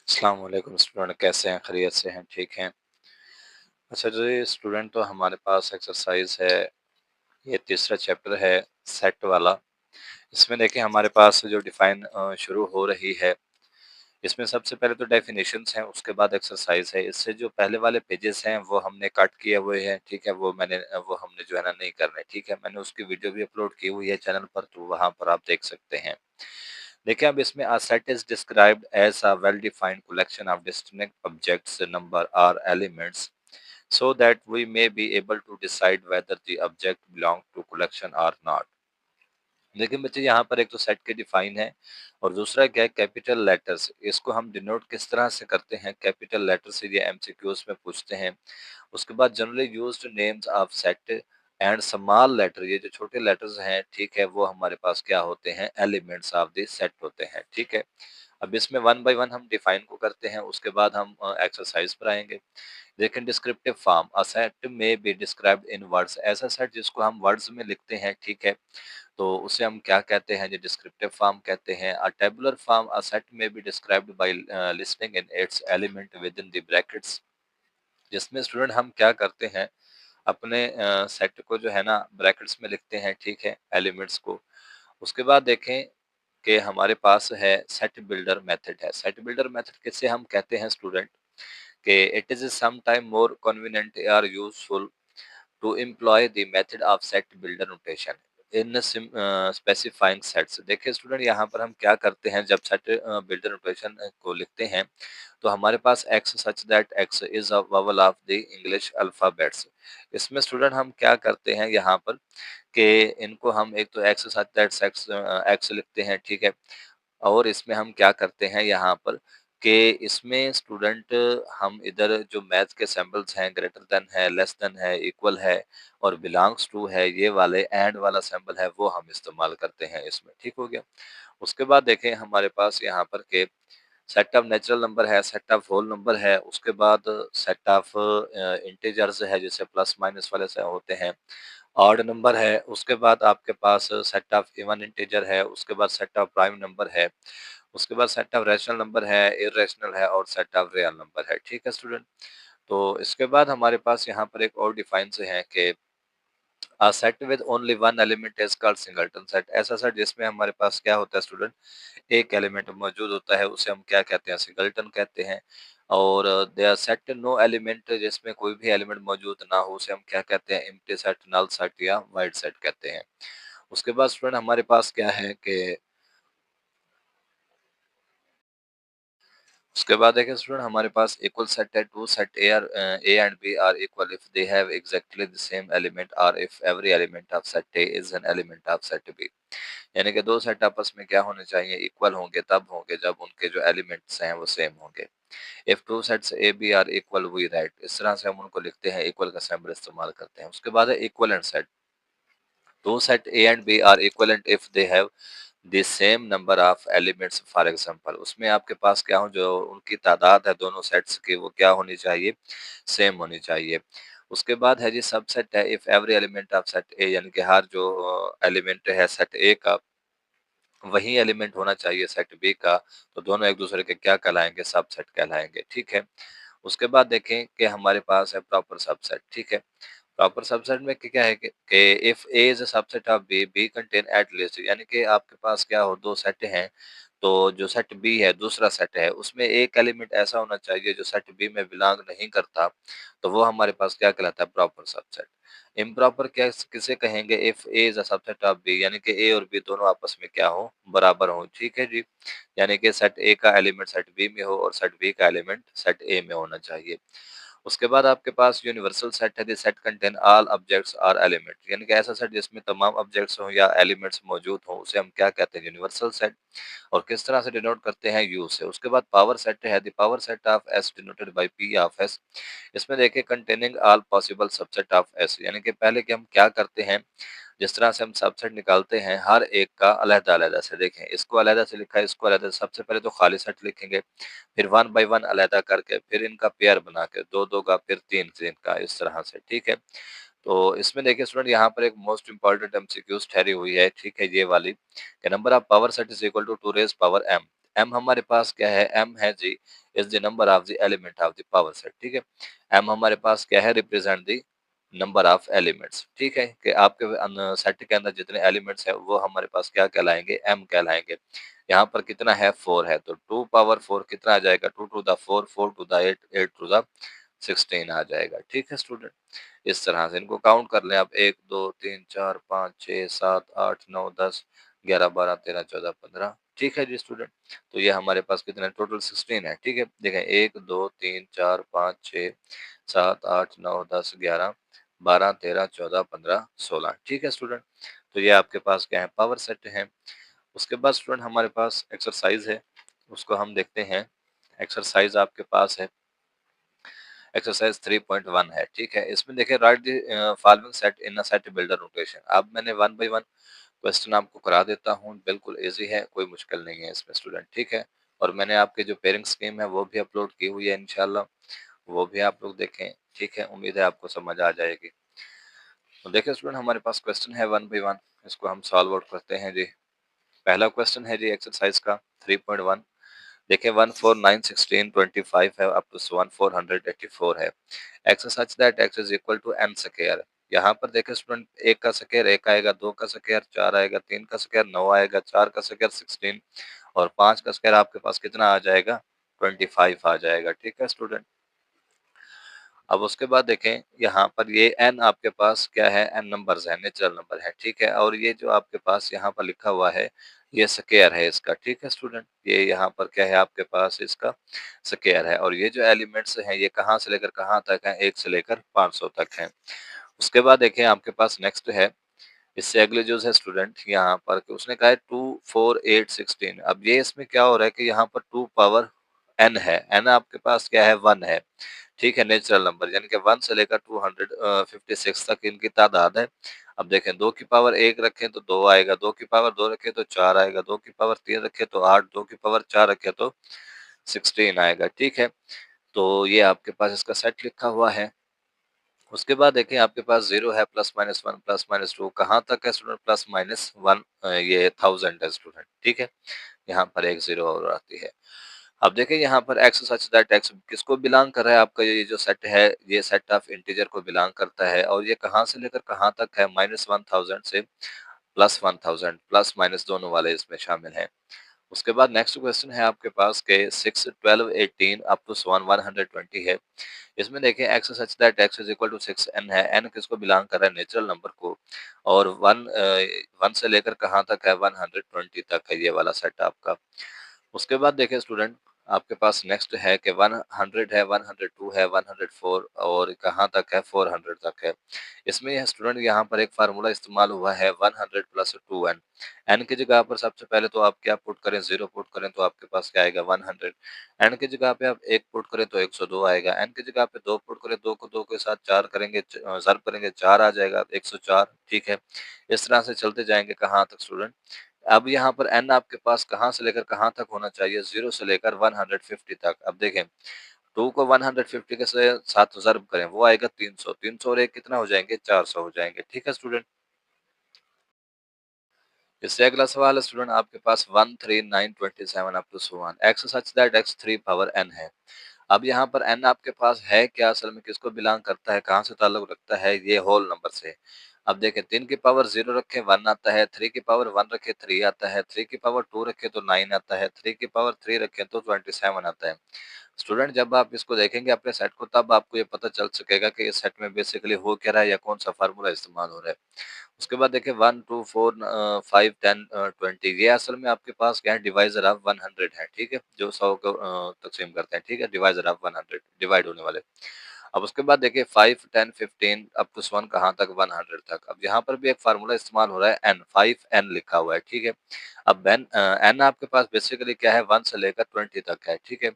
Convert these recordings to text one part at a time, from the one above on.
अस्सलाम वालेकुम स्टूडेंट, कैसे हैं? खैरियत से हैं? ठीक हैं? अच्छा जी स्टूडेंट, तो हमारे पास एक्सरसाइज है, ये तीसरा चैप्टर है सेट वाला। इसमें देखिए हमारे पास जो डिफाइन शुरू हो रही है, इसमें सबसे पहले तो डेफिनेशंस हैं, उसके बाद एक्सरसाइज है। इससे जो पहले वाले पेजेस हैं वो हमने कट किए हुए हैं, ठीक है? वो हमने जो है ना नहीं करने, ठीक है? मैंने उसकी वीडियो भी अपलोड की हुई है चैनल पर, तो वहाँ पर आप देख सकते हैं। देखिए अब इसमें a set is described as a well defined collection of distinct objects, number और elements so that we may be able to decide whether the object belong to collection or not। लेकिन बच्चे यहाँ पर एक तो सेट के define है और दूसरा क्या है, कैपिटल लेटर्स। इसको हम डिनोट किस तरह से करते हैं? कैपिटल लेटर से ये एमसीक्यूज में पूछते हैं। उसके बाद generally used names of set and small letter, ये जो छोटे लेटर्स हैं, ठीक है, वो हमारे पास क्या होते हैं? एलिमेंट्स ऑफ द सेट होते हैं, ठीक है? अब इसमें वन बाय वन हम डिफाइन को करते हैं, उसके बाद हम एक्सरसाइज पर आएंगे। लेकिन डिस्क्रिप्टिव फॉर्म, अ सेट में बी डिस्क्राइब्ड इन वर्ड्स, ऐसा सेट जिसको हम वर्ड्स में लिखते हैं, ठीक है, तो उसे हम क्या कहते हैं? जो डिस्क्रिप्टिव फॉर्म कहते हैं। A tabular form, a set में B described by listing in its element within the brackets, जिसमें स्टूडेंट हम क्या करते हैं? अपने सेट को जो है ना ब्रैकेट्स में लिखते हैं, ठीक है, एलिमेंट्स को। उसके बाद देखें कि हमारे पास है सेट बिल्डर मेथड है। सेट बिल्डर मेथड किसे हम कहते हैं स्टूडेंट? कि it is some time more convenient और useful to employ the method of set builder notation in specifying sets। देखिए स्टूडेंट, यहाँ पर हम क्या करते हैं? जब सेट बिल्डर नोटेशन को लिखते हैं तो हमारे पास x such that x is a vowel of the English alphabets. इसमें स्टूडेंट हम क्या करते हैं यहाँ पर कि इनको हम एक तो x सच दैट x लिखते हैं, ठीक है, और इसमें हम क्या करते हैं यहाँ पर कि इसमें स्टूडेंट हम इधर जो मैथ के सिंबल्स हैं, ग्रेटर देन है, लेस देन है, इक्वल है और बिलोंग्स टू है, ये वाले एंड वाला सिंबल है, वो हम इस्तेमाल करते हैं इसमें, ठीक हो गया? उसके बाद देखें हमारे पास यहाँ पर के सेट ऑफ नेचुरल नंबर है, सेट ऑफ होल नंबर है, उसके बाद सेट ऑफ इंटीजर्स है, जैसे प्लस माइनस वाले से होते हैं। ऑड नंबर है, उसके बाद आपके पास सेट ऑफ इवन इंटीजर है, उसके बाद सेट ऑफ प्राइम नंबर है, उसके बाद सेट ऑफ रैशनल नंबर है, इर्रेशनल है और सेट ऑफ रियल नंबर है, ठीक है स्टूडेंट? तो इसके बाद हमारे पास यहाँ पर एक और डिफाइन से है कि a set with only one element is called singleton set. ऐसा सेट जिसमें हमारे पास क्या होता है स्टूडेंट? एक एलिमेंट मौजूद होता है, उसे हम क्या कहते हैं? सिंगलटन कहते हैं। और they are set no element, जिसमें कोई भी एलिमेंट मौजूद ना हो, उसे हम क्या कहते हैं? एम्प्टी सेट, नल सेट या वाइड सेट कहते हैं। उसके बाद स्टूडेंट हमारे पास क्या है कि उसके बाद देखिए स्टूडेंट हमारे पास इक्वल सेट है। Two set A and B are equal if they have exactly the same element और if every element of set A is an element of set B. यानी कि दो सेट आपस में क्या होने चाहिए? इक्वल होंगे, तब होंगे जब उनके जो एलिमेंट्स हैं वो सेम होंगे। If two sets A B are equal we write, इस तरह से हम उनको लिखते हैं, इक्वल का सिंबल इस्तेमाल करते हैं। उसके बाद है equivalent set. Two set A and B are equivalent if they have the same number of elements. For example, उसमें आपके पास क्या हो, जो उनकी तादाद है दोनों सेट्स की, वो क्या होनी चाहिए? सेम होनी चाहिए। उसके बाद है जी सबसेट है। If every element of set ए, यानी कि हर जो एलिमेंट है सेट ए का वही एलिमेंट होना चाहिए सेट बी का, तो दोनों एक दूसरे के क्या कहलाएंगे? सबसेट कहलाएंगे, ठीक है? उसके बाद देखें कि हमारे पास है प्रॉपर सबसेट, ठीक है? प्रॉपर सबसेट में क्या है कि if A is a subset of B, B contain at least, यानी कि आपके पास क्या हो, दो सेट हैं, तो जो सेट बी है दूसरा सेट है, उसमें एक एलिमेंट ऐसा होना चाहिए जो सेट बी में बिलोंग नहीं करता, तो वो हमारे पास क्या कहलाता है? Proper subset. इम्प्रॉपर क्या किसे कहेंगे? If A is a subset of B, यानी कि ए और बी दोनों आपस में क्या हो? बराबर हो, ठीक है जी? यानी कि सेट ए का एलिमेंट सेट बी में हो और सेट बी का एलिमेंट सेट ए में होना चाहिए। उसके बाद आपके पास यूनिवर्सल सेट है। The set contain all objects और एलिमेंट, यानी कि ऐसा सेट जिसमें तमाम ऑब्जेक्ट्स हो या एलिमेंट्स मौजूद हो, उसे हम क्या कहते हैं? Universal set. और किस तरह से डिनोट करते हैं? यू से। उसके बाद पावर सेट है। The power set of S denoted by P of S. इसमें देखिए containing all possible subset of S, यानी कि पहले कि हम क्या करते हैं, जिस तरह से हम सबसेट निकालते हैं हर एक का अलग-अलग से, देखें इसको अलग से लिखा है, इसको अलग, सबसे पहले तो खाली सेट लिखेंगे, फिर वन बाय वन अलहदा करके, फिर इनका पेयर बना के, दो दो का, फिर तीन तीन का, इस तरह से, ठीक है? तो इसमें देखिए स्टूडेंट यहाँ पर एक मोस्ट इंपॉर्टेंट एमसीक्यूज ठहरी हुई है, ठीक है, ये वाली कि number of power set is equal to two raise power M. M हमारे पास क्या है? एम है जी is the number of the element of the power set. ठीक है, एम हमारे पास क्या है, represent the number of elements. ठीक है, कि आपके सेट के अंदर जितने एलिमेंट्स है वो हमारे पास क्या कहलाएंगे, एम कहलाएंगे। यहाँ पर कितना है, 4 है, तो 2 पावर 4 कितना आ जाएगा, 2 to the 4, 4 to the 8, 8 to the 16 आ जाएगा। ठीक है स्टूडेंट, इस तरह से इनको काउंट कर लें आप, 1 2 3 4 5 6 7 8 9 10 11 12 13 14 15। ठीक है जी स्टूडेंट, तो ये हमारे पास कितना टोटल 16 है। ठीक है, देखें 1 2 3 4 5 6 7 8 9 10 11 12 13 14 15 16। ठीक है स्टूडेंट, तो ये आपके पास क्या है, पावर सेट है। उसके बाद स्टूडेंट हमारे पास एक्सरसाइज है, उसको हम देखते हैं। एक्सरसाइज आपके पास है, एक्सरसाइज 3.1 है। ठीक है, इसमें देखिए right the following set in a set builder notation. अब मैंने वन बाय वन क्वेश्चन आपको करा देता हूँ, बिल्कुल इजी है, कोई मुश्किल नहीं है इसमें स्टूडेंट। ठीक है, और मैंने आपके जो पेयरिंग स्कीम है वो भी अपलोड की हुई है, इंशाल्लाह वो भी आप लोग देखें। ठीक है, उम्मीद है आपको समझ आ जाएगी। तो देखिए स्टूडेंट, हमारे पास क्वेश्चन है वन बाय वन, इसको हम सॉल्व आउट करते हैं जी। पहला क्वेश्चन है जी एक्सरसाइज का 3.1। देखिए 1 4 9 16 25 है, अप टू 1 484 है। X such that x is equal to n square. यहाँ पर देखिए स्टूडेंट, एक का स्क्वायर एक आएगा, दो का स्क्वायर चार आएगा, तीन का स्क्वायर 9 आएगा, चार का स्क्वायर 16 और पांच का स्क्वायर आपके पास कितना आ जाएगा, 25 आ जाएगा। ठीक है स्टूडेंट, अब उसके बाद देखें यहाँ पर ये n आपके पास क्या है, n नंबर्स है, नेचुरल नंबर है। ठीक है, और ये जो आपके पास यहाँ पर लिखा हुआ है ये स्क्वायर है इसका। ठीक है स्टूडेंट, ये यहाँ पर क्या है आपके पास, इसका स्क्वायर है। और ये जो एलिमेंट्स हैं ये कहाँ से लेकर कहाँ तक है, 1 से लेकर 500 तक है। उसके बाद देखें आपके पास नेक्स्ट है, इससे अगले जो है स्टूडेंट यहाँ पर उसने कहा है 2 4 8 16। अब ये इसमें क्या हो रहा है कि यहाँ पर 2 पावर n है, n आपके पास क्या है, 1 है। ठीक है, नेचुरल नंबर यानी कि 1 से लेकर 256 तक इनकी तादाद है। अब देखें 2 की पावर 1 रखें तो 2 आएगा, 2 की पावर 2 रखें तो 4 आएगा, 2 की पावर 3 रखें तो 8, 2 की पावर 4 रखें तो 16 आएगा। ठीक है, तो ये आपके पास इसका सेट लिखा हुआ है। उसके बाद देखिए आपके पास 0 है, प्लस माइनस 1 प्लस माइनस 2 कहाँ तक है स्टूडेंट, प्लस माइनस 1, ये 1000 है स्टूडेंट। ठीक है, यहाँ पर एक 0 और आती है। अब देखिए यहाँ पर एक्स सच दैट एक्स किसको बिलोंग कर रहा है, आपका ये जो सेट है ये सेट ऑफ इंटीजर को बिलोंग करता है। और ये कहाँ से लेकर कहाँ तक है, -1000 से +1000, प्लस माइनस दोनों वाले इसमें शामिल हैं। उसके बाद नेक्स्ट क्वेश्चन है आपके पास के 6 12 18 अप टू 120 है। इसमें देखिए x such that x is equal to 6n है, n किसको बिलोंग कर रहा है, नेचुरल नंबर को। और 1 से लेकर कहाँ तक है, 120 तक है ये वाला सेट आपका। उसके बाद देखिए स्टूडेंट, आपके पास नेक्स्ट है कि 100 है, 102 है, 104 और कहाँ तक है, 400 तक है। इसमें यह स्टूडेंट यहाँ पर एक फार्मूला इस्तेमाल हुआ है, 100 प्लस 2n। n की जगह पर सबसे पहले तो आप क्या पुट करें, 0 पुट करें तो आपके पास क्या आएगा, 100। n की जगह पे आप 1 पुट करें तो 102 आएगा, n की जगह पे 2 पुट करें, 2 को 2 के साथ 4 करेंगे, ज़र्ब करेंगे 4 आ जाएगा, 104। ठीक है, इस तरह से चलते जाएंगे कहाँ तक स्टूडेंट। अब यहाँ पर n आपके पास कहाँ से लेकर कहाँ तक होना चाहिए, 0 से लेकर 150 तक। अब देखें 2 को 150 के साथ ज़र्ब करें, वो आएगा 300, 300 और 1 कितना हो जाएंगे, 400 हो जाएंगे। ठीक है स्टूडेंट, इससे अगला सवाल है स्टूडेंट आपके पास 13927 up to so on x such that x 3 power n है। अब यहाँ पर n आपके पास है क्या, असल में किसको बिलोंग करता है, कहाँ से ताल्लुक रखता है, ये होल नंबर से। अब देखें 3 की पावर 0 रखे 1 आता है, 3 की पावर 1 रखे 3 आता है, 3 की पावर 2 रखे तो 9 आता है, 3 की पावर 3 रखे तो 27 आता है। स्टूडेंट जब आप इसको देखेंगे अपने सेट को तब आपको ये पता चल सकेगा कि इस सेट में बेसिकली हो क्या रहा है या कौन सा फार्मूला इस्तेमाल हो रहा है। उसके बाद देखिए 1 2 4 5 10 20 ये असल में आपके पास क्या है, डिवाइजर ऑफ 100 है। ठीक है, जो 100 को तकसीम करते हैं। ठीक है, डिवाइजर ऑफ 100 डिवाइड होने वाले। अब उसके बाद देखिए 5 10 15 अप टू 1 कहाँ तक, 100 तक। अब यहाँ पर भी एक फार्मूला इस्तेमाल हो रहा है, n 5n लिखा हुआ है। ठीक है, अब n आपके पास बेसिकली क्या है, 1 से लेकर 20 तक है। ठीक है,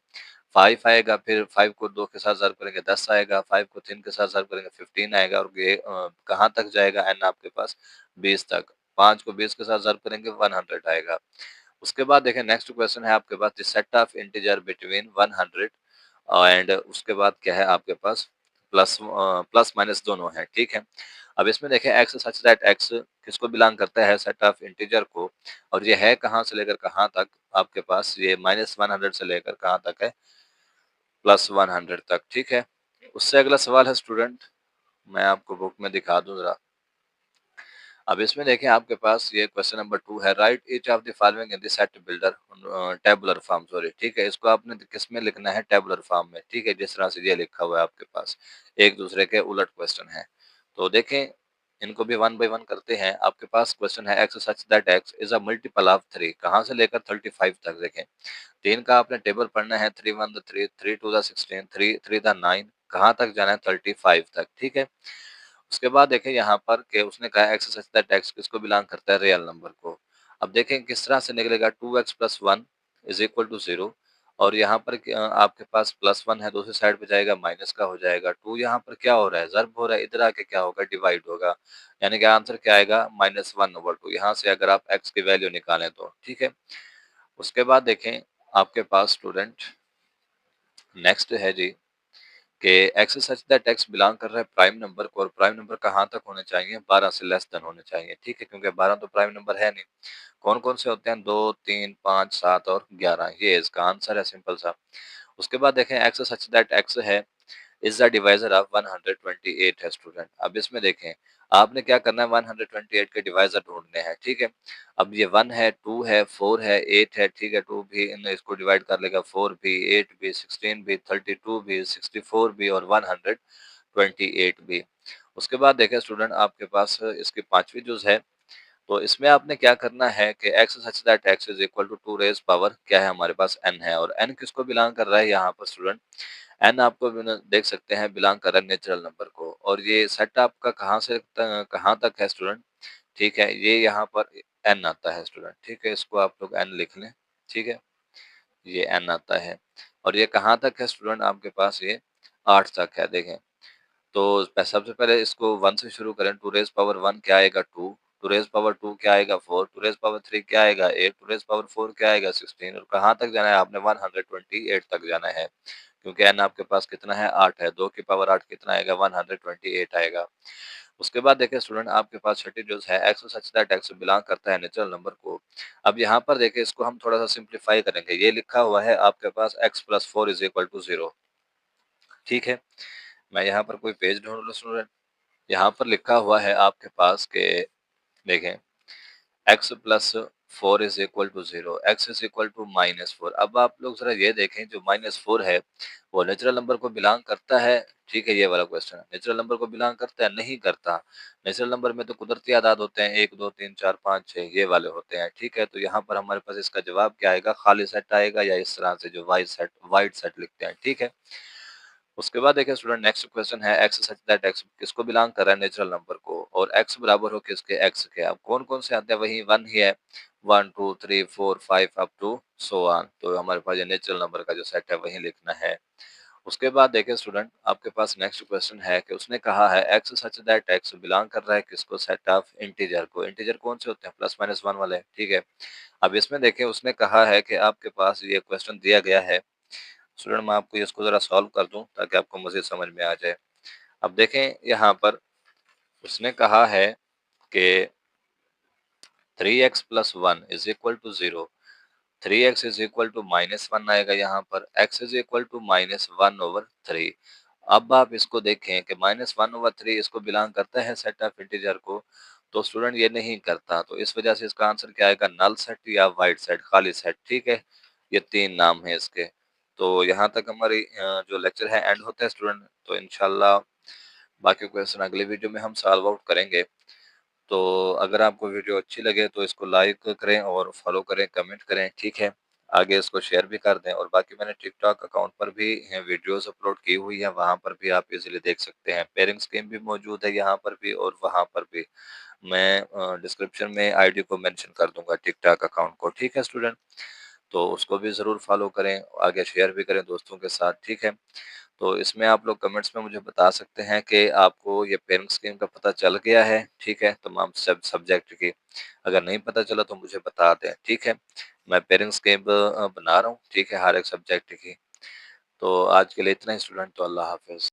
5 आएगा, फिर 5 को 2 के साथ ज़र्ब करेंगे 10 आएगा, 5 को 3 के साथ ज़र्ब करेंगे 15 आएगा और ये कहाँ तक जाएगा n आपके पास, 20 तक। 5 को 20 के साथ ज़र्ब करेंगे 100 आएगा। उसके बाद देखें नेक्स्ट क्वेश्चन है आपके पास the set of integer between 100 and उसके बाद क्या है आपके पास प्लस माइनस दोनों है। ठीक है, अब इसमें देखें एक्स सच दैट एक्स किसको बिलोंग करता है, सेट ऑफ इंटीजर को। और ये है कहाँ से लेकर कहाँ तक, आपके पास ये -100 से लेकर कहाँ तक है, प्लस 100 तक, ठीक है। उससे अगला सवाल है स्टूडेंट, मैं आपको बुक में दिखा दूँ ज़रा। अब इसमें देखें आपके पास ये क्वेश्चन नंबर 2 है, right each of the following in the set builder tabular form, sorry, ठीक है। इसको आपने किस में लिखना है? टेबुलर फॉर्म में, ठीक है। जिस तरह से ये लिखा हुआ है आपके पास, एक दूसरे के उलट क्वेश्चन है। तो देखें, इनको भी वन बाय वन करते हैं। आपके पास क्वेश्चन है x such that x is a multiple of 3, कहाँ से लेकर 35 तक। देखें, 3 का आपने टेबल पढ़ना है, 3 1 द 3, 3 2 द 16, 3 3 द 9, कहाँ तक जाना है? 35 तक, ठीक है। उसके बाद देखें यहाँ पर कि उसने कहा एक्स सच दैट एक्स किसको बिलोंग करता है? रियल नंबर को। अब देखें किस तरह से निकलेगा, 2x plus 1 is equal to 0, और यहाँ पर आपके पास प्लस 1 है, दूसरी साइड पे जाएगा माइनस का हो जाएगा। 2 यहाँ पर क्या हो रहा है? ज़र्ब हो रहा है। इधर आके क्या होगा? डिवाइड होगा। यानी कि आंसर क्या आएगा? -1/2, यहाँ से अगर आप x की वैल्यू निकालें तो, ठीक है। उसके बाद देखें आपके पास स्टूडेंट नेक्स्ट है जी कि x such that x belong कर रहा है प्राइम नंबर को, और प्राइम नंबर कहाँ तक होने चाहिए? 12 से लेस देन होने चाहिए, ठीक है, क्योंकि 12 तो प्राइम नंबर है नहीं। कौन कौन से होते हैं? 2 3 5 7 और 11, ये इसका आंसर है, सिंपल सा। उसके बाद देखें एक्स सच दैट एक्स है इज द डिवाइजर ऑफ 128 है स्टूडेंट। अब इसमें देखें आपने क्या करना है? 128 के डिवाइजर ढूंढने हैं, ठीक है। अब ये 1 है, 2 है, 4 है, 8 है, ठीक है। 2 भी इन इसको डिवाइड कर लेगा, 4 भी, 8 भी, 16 भी, 32 भी, 64 भी और 128 भी। उसके बाद देखें स्टूडेंट आपके पास इसकी पांचवी जुज है। तो इसमें आपने क्या करना है कि x such that x is equal to 2 raise power क्या है हमारे पास? n है, और n किसको बिलोंग कर रहा है यहाँ पर स्टूडेंट? n आपको देख सकते हैं बिलोंग कर रहा है नेचुरल नंबर को, और ये सेट आपका कहाँ से कहाँ तक है स्टूडेंट? ठीक है, ये यहाँ पर n आता है स्टूडेंट, ठीक है। इसको आप लोग n लिख लें, ठीक है। ये n आता है, और ये कहाँ तक है स्टूडेंट? आपके पास ये 8 तक है। देखें, तो सबसे पहले इसको 1 से शुरू करें। 2 रेज़ पावर 1 क्या आएगा? 2, 2 रेज़ पावर 2 क्या आएगा? 4, 2 रेज़ पावर 3 क्या आएगा? 8, 2 रेज़ पावर 4 क्या आएगा? 16, और कहाँ तक जाना है आपने? 128 तक जाना है, क्योंकि n आपके पास कितना है? 8 है। 2 की पावर 8 कितना आएगा? 128 आएगा। उसके बाद देखिए स्टूडेंट आपके पास छठी जो है x such that x belong करता है नेचुरल नंबर को। अब यहाँ पर देखिए इसको हम थोड़ा सा सिंप्लीफाई करेंगे। ये लिखा हुआ है आपके पास x plus 4 is equal to 0, ठीक है। मैं यहाँ पर कोई पेज ढूंढ लूँ स्टूडेंट। यहाँ पर लिखा हुआ है आपके पास के, देखें, x plus 4 is equal to 0, x is equal to -4। अब आप लोग जरा ये देखें, जो -4 है वो नेचुरल नंबर को बिलोंग करता है? ठीक है, ये वाला क्वेश्चन है, नेचुरल नंबर को बिलोंग करता है? नहीं करता। नेचुरल नंबर में तो कुदरती आदाद होते हैं, 1 2 3 4 5 6 ये वाले होते हैं, ठीक है। तो यहाँ पर हमारे पास इसका जवाब क्या आएगा? खाली सेट आएगा, या इस तरह से जो वाइड सेट लिखते हैं, ठीक है। उसके बाद देखिए स्टूडेंट नेक्स्ट क्वेश्चन है एक्स सच दैट एक्स किसको बिलोंग कर रहा है? नेचुरल नंबर को, और एक्स बराबर हो किसके? एक्स के। अब कौन कौन से आते हैं? वही 1 ही है, 1 2 3 4 5 अप टू सो ऑन। तो हमारे पास ये नेचुरल नंबर का जो सेट है वही लिखना है। उसके बाद देखिए स्टूडेंट आपके पास नेक्स्ट क्वेश्चन है कि उसने कहा है x such that x belong कर रहा है किसको? सेट ऑफ इंटीजर को। इंटीजर कौन से होते हैं? प्लस माइनस 1 वाले, ठीक है। अब इसमें देखिए उसने कहा है कि आपके पास ये क्वेश्चन दिया गया है स्टूडेंट, मैं आपको इसको ज़रा सॉल्व कर दूं ताकि आपको मज़ीद समझ में आ जाए। अब देखें यहाँ पर उसने कहा है कि 3x plus 1 is equal to 0, 3x is equal to -1 आएगा यहाँ पर, x इज इक्वल टू -1/3। अब आप इसको देखें कि -1/3 इसको बिलोंग करता है सेट ऑफ इंटीजर को? तो स्टूडेंट ये नहीं करता, तो इस वजह से इसका आंसर क्या आएगा? नल सेट या वाइड सेट, खाली सेट, ठीक है। ये 3 नाम है इसके। तो यहाँ तक हमारी जो लेक्चर है एंड होता है स्टूडेंट। तो इंशाल्लाह बाकी क्वेश्चन अगले वीडियो में हम सॉल्व आउट करेंगे। तो अगर आपको वीडियो अच्छी लगे तो इसको लाइक करें और फॉलो करें, कमेंट करें, ठीक है। आगे इसको शेयर भी कर दें, और बाकी मैंने टिकटॉक अकाउंट पर भी वीडियोस अपलोड की हुई है, वहाँ पर भी आप इजीली देख सकते हैं। पेयरिंग स्कीम भी मौजूद है यहाँ पर भी और वहाँ पर भी। मैं डिस्क्रिप्शन में आईडी को मेंशन कर दूंगा, टिकटॉक अकाउंट को, ठीक है स्टूडेंट। तो उसको भी ज़रूर फॉलो करें, आगे शेयर भी करें दोस्तों के साथ, ठीक है। तो इसमें आप लोग कमेंट्स में मुझे बता सकते हैं कि आपको ये पेरेंट स्कीम का पता चल गया है, ठीक है, तमाम सब सब्जेक्ट की। अगर नहीं पता चला तो मुझे बता दें, ठीक है। मैं पेरेंट स्कीम बना रहा हूँ, ठीक है, हर एक सब्जेक्ट की। तो आज के लिए इतना ही स्टूडेंट, तो अल्लाह हाफ़िज़।